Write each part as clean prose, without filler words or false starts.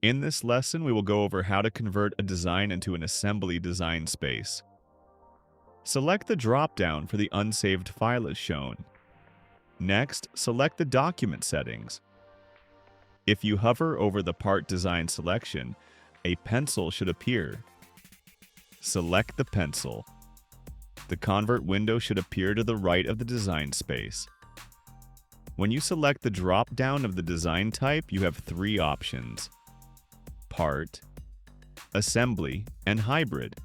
In this lesson, we will go over how to convert a design into an assembly design space. Select the drop-down for the unsaved file as shown. Next, select the document settings. If you hover over the part design selection, a pencil should appear. Select the pencil. The convert window should appear to the right of the design space. When you select the drop-down of the design type, you have three options: part, assembly, and hybrid.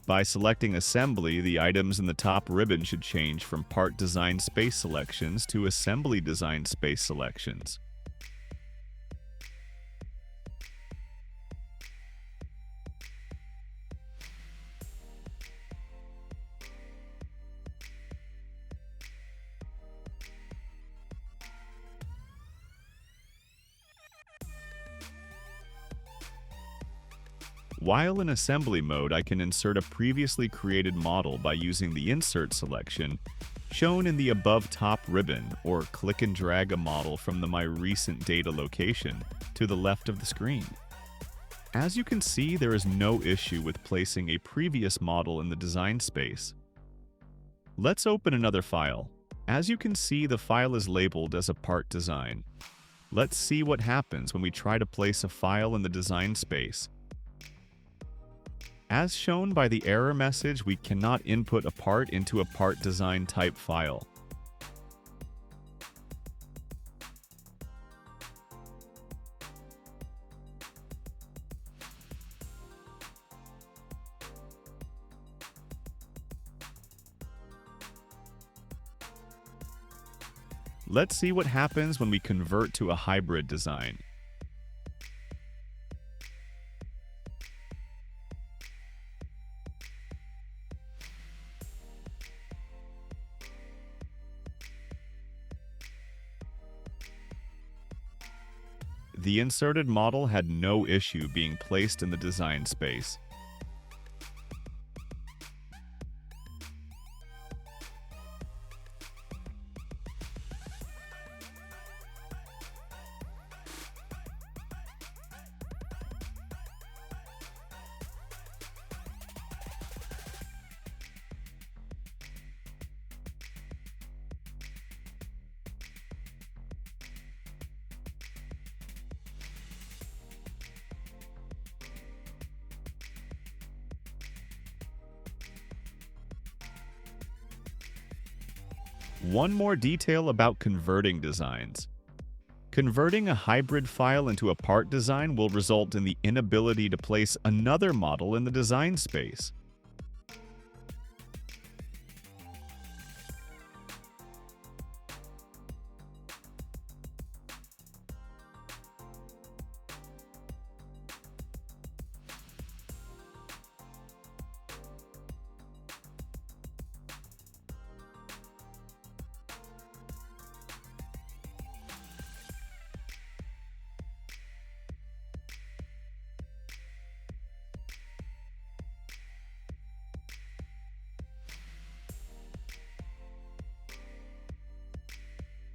By selecting assembly, the items in the top ribbon should change from part design space selections to assembly design space selections. While in assembly mode, I can insert a previously created model by using the Insert selection shown in the above top ribbon, or click and drag a model from the My Recent Data location to the left of the screen. As you can see, there is no issue with placing a previous model in the design space. Let's open another file. As you can see, the file is labeled as a part design. Let's see what happens when we try to place a file in the design space. As shown by the error message, we cannot input a part into a part design type file. Let's see what happens when we convert to a hybrid design. The inserted model had no issue being placed in the design space. One more detail about converting designs. Converting a hybrid file into a part design will result in the inability to place another model in the design space.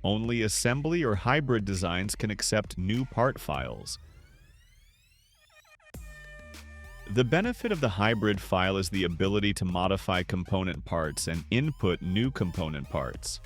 Only assembly or hybrid designs can accept new part files. The benefit of the hybrid file is the ability to modify component parts and input new component parts.